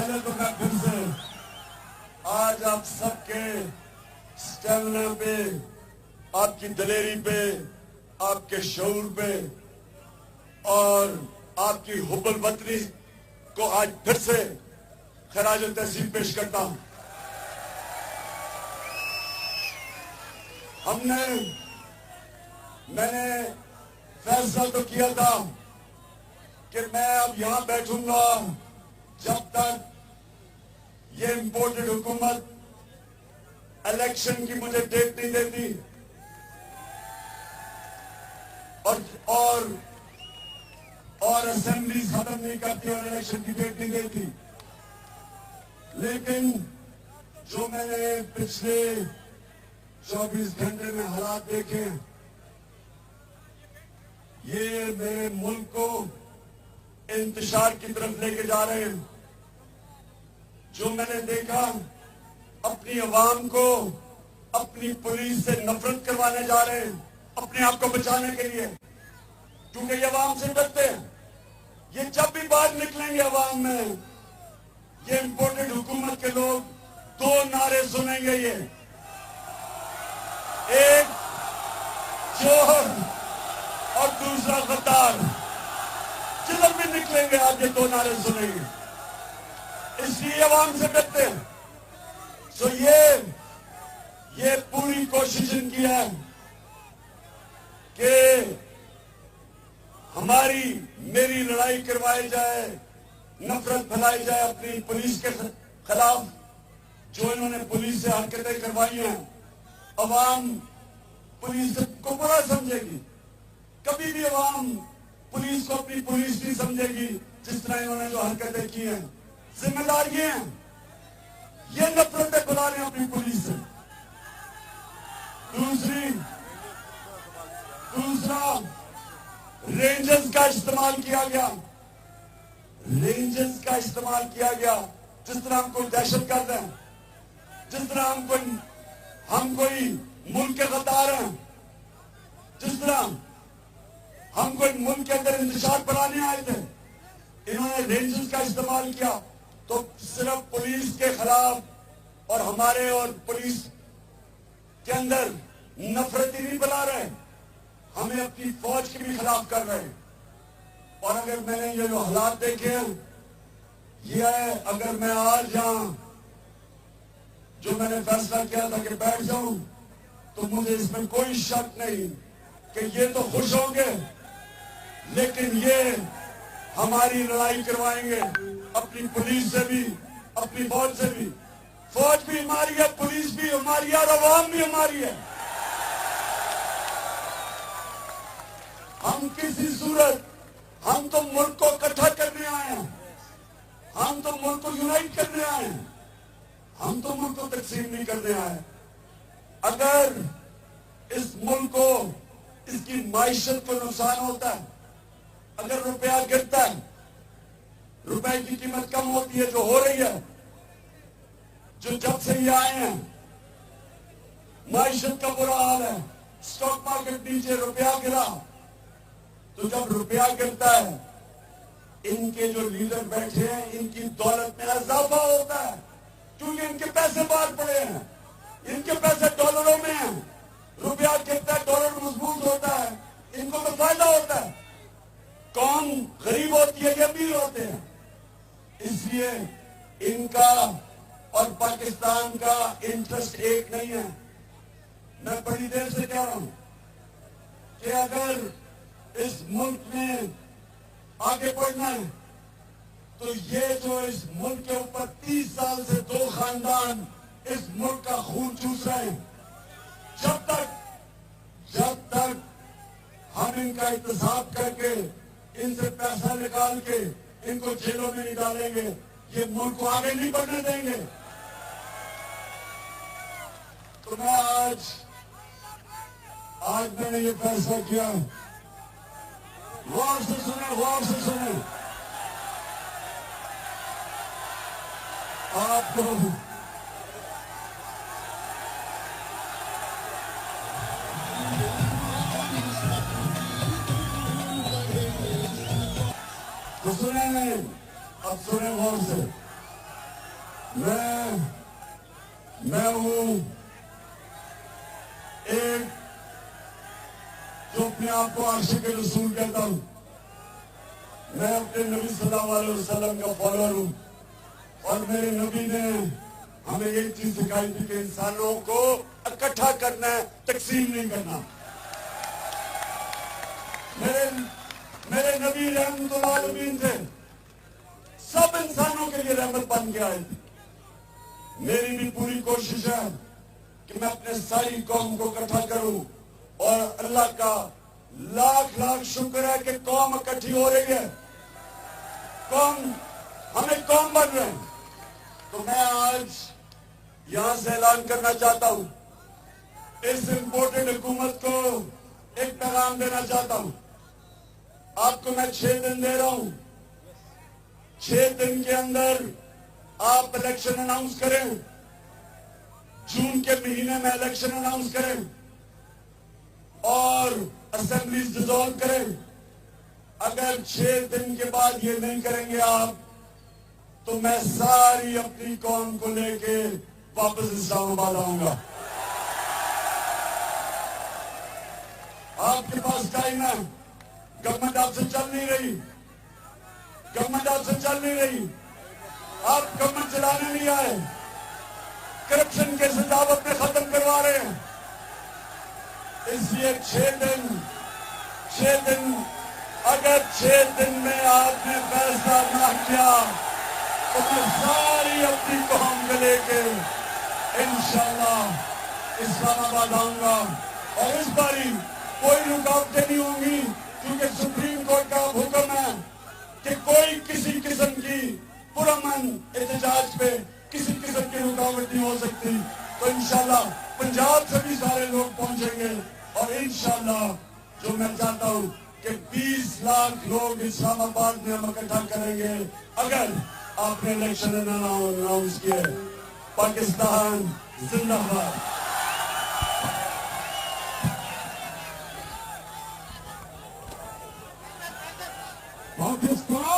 پہلے تو میں پھر سے آج آپ سب کے اسٹیمنا پہ، آپ کی دلیری پہ، آپ کے شعور پہ اور آپ کی حب الوطنی کو آج پھر سے خراج تحسین پیش کرتا ہوں۔ میں نے فیصلہ تو کیا تھا کہ میں اب یہاں بیٹھوں گا جب تک یہ امپورٹڈ حکومت الیکشن کی مجھے ڈیٹ نہیں دیتی اور اسمبلیز ختم نہیں کرتی اور الیکشن کی ڈیٹ نہیں دیتی۔ لیکن جو میں نے پچھلے 24 گھنٹے میں حالات دیکھے، یہ میرے ملک کو انتشار کی طرف لے کے جا رہے ہیں۔ جو میں نے دیکھا، اپنی عوام کو اپنی پولیس سے نفرت کروانے جا رہے ہیں اپنے آپ کو بچانے کے لیے، کیونکہ یہ عوام سے ڈرتے ہیں۔ یہ جب بھی باہر نکلیں گے عوام میں، یہ امپورٹڈ حکومت کے لوگ 2 نعرے سنیں گے، یہ ایک چور اور دوسرا غدار۔ جدھر بھی نکلیں گے آپ یہ 2 نعرے سنیں گے، اس لیے عوام سے ڈرتے ہیں۔ سو یہ پوری کوشش ان کی ہے کہ میری لڑائی کروائی جائے، نفرت پھیلائی جائے اپنی پولیس کے خلاف۔ جو انہوں نے پولیس سے حرکتیں کروائی ہیں، عوام پولیس کو برا سمجھے گی۔ کبھی بھی عوام پولیس کو اپنی پولیس نہیں سمجھے گی، جس طرح انہوں نے جو حرکتیں کی ہیں۔ ذمہ دار یہ ہیں، یہ نفرتیں بلا رہے ہیں اپنی پولیس سے۔ دوسرا رینجرز کا استعمال کیا گیا، جس طرح ہم کوئی دہشت گرد ہیں، جس طرح ہم کوئی ملک کے غدار ہیں، جس طرح ہم کوئی ملک کے اندر انتشار بڑھانے آئے تھے، انہوں نے رینجرز کا استعمال کیا۔ تو صرف پولیس کے خلاف اور ہمارے اور پولیس کے اندر نفرت ہی نہیں بلا رہے، ہمیں اپنی فوج کے بھی خلاف کر رہے ہیں۔ اور اگر میں نے یہ جو حالات دیکھے ہیں، یہ ہے، اگر میں آج یہاں جو میں نے فیصلہ کیا تھا کہ بیٹھ جاؤں، تو مجھے اس میں کوئی شک نہیں کہ یہ تو خوش ہوں گے، لیکن یہ ہماری لڑائی کروائیں گے اپنی پولیس سے بھی، اپنی فوج سے بھی۔ فوج بھی ہماری ہے، پولیس بھی ہماری ہے اور عوام بھی ہماری ہے۔ ہم کسی صورت، ہم تو ملک کو اکٹھا کرنے آئے ہیں، ہم تو ملک کو یونائٹ کرنے آئے ہیں، ہم تو ملک کو تقسیم نہیں کرنے آئے۔ اگر اس ملک کو، اس کی معیشت کو نقصان ہوتا ہے، اگر روپیہ گرتا ہے، روپے کی قیمت کم ہوتی ہے، جو ہو رہی ہے، جو جب سے یہ آئے ہیں، معیشت کا برا حال ہے، اسٹاک مارکیٹ نیچے، روپیہ گرا، تو جب روپیہ گرتا ہے، ان کے جو لیڈر بیٹھے ہیں، ان کی دولت میں اضافہ ہوتا ہے، کیونکہ ان کے پیسے باہر پڑے ہیں، ان کے پیسے ڈالروں میں ہیں۔ روپیہ گرتا ہے، ڈالر مضبوط ہوتا ہے، ان کو تو فائدہ ہوتا ہے۔ قوم غریب ہوتی ہے، یہ امیر ہوتے ہیں۔ اس لیے ان کا اور پاکستان کا انٹرسٹ ایک نہیں ہے۔ میں بڑی دیر سے کہہ رہا ہوں کہ اگر اس ملک میں آگے بڑھنا ہے، تو یہ جو اس ملک کے اوپر 30 سال سے 2 خاندان اس ملک کا خون چوس رہے ہیں، جب تک ہم ان کا احتساب کر کے، ان سے پیسہ نکال کے ان کو جیلوں میں نہیں ڈالیں گے، یہ ملک کو آگے نہیں بڑھنے دیں گے۔ تو میں آج میں نے یہ فیصلہ کیا، غور سے سنیں، آپ کو تو سنیں، اب سنیں غور سے۔ میں ہوں ایک جو اپنے آپ کو عاشق رسول کہتا ہوں. میں اپنے نبی صلی اللہ علیہ وسلم کا فالوور ہوں, اور میرے نبی نے ہمیں ایک چیز سکھائی تھی کہ انسانوں کو اکٹھا کرنا ہے, تقسیم نہیں کرنا. میرے نبی رحمت العالمین تھے, سب انسانوں کے لیے رحمت بن کے آئے تھے. میری بھی پوری کوشش ہے کہ میں اپنے ساری قوم کو اکٹھا کروں, اور اللہ کا لاکھ لاکھ شکر ہے کہ قوم اکٹھی ہو رہی ہے, ہمیں قوم بن رہے ہیں. تو میں آج یہاں سے اعلان کرنا چاہتا ہوں, اس امپورٹنٹ حکومت کو ایک پیغام دینا چاہتا ہوں. آپ کو میں 6 دن دے رہا ہوں. 6 دن کے اندر آپ الیکشن اناؤنس کریں, جون کے مہینے میں الیکشن اناؤنس کریں, اور اسمبلیز ڈیزالو کریں. اگر 6 دن کے بعد یہ نہیں کریں گے آپ, تو میں ساری اپنی قوم کو لے کے واپس اسلام آباد آؤں گا. آپ کے پاس ٹائم ہے, گورنمنٹ آپ سے چل نہیں رہی, آپ گورنمنٹ چلانے نہیں آئے, کرپشن کے سزا اپنے ختم کروا رہے ہیں. اس لیے 6 دن اگر 6 دن میں آپ نے فیصلہ نہ کیا تو میں ساری اپنی قوم کو لے کے انشاءاللہ اسلام آباد آؤں گا. اور اس باری کوئی رکاوٹیں نہیں ہوں گی, کیونکہ سپریم کورٹ کا حکم ہے کہ کوئی کسی قسم کی پرامن احتجاج پہ کسی قسم کی رکاوٹ نہیں ہو سکتی. تو انشاءاللہ پنجاب سے بھی سارے لوگ پہنچیں گے, اور انشاءاللہ جو میں چاہتا ہوں کہ 20 لاکھ لوگ اسلام آباد میں ہم اکٹھا کریں گے اگر آپ نے الیکشن اناؤنس کیے. پاکستان زندہ باد. پاکستان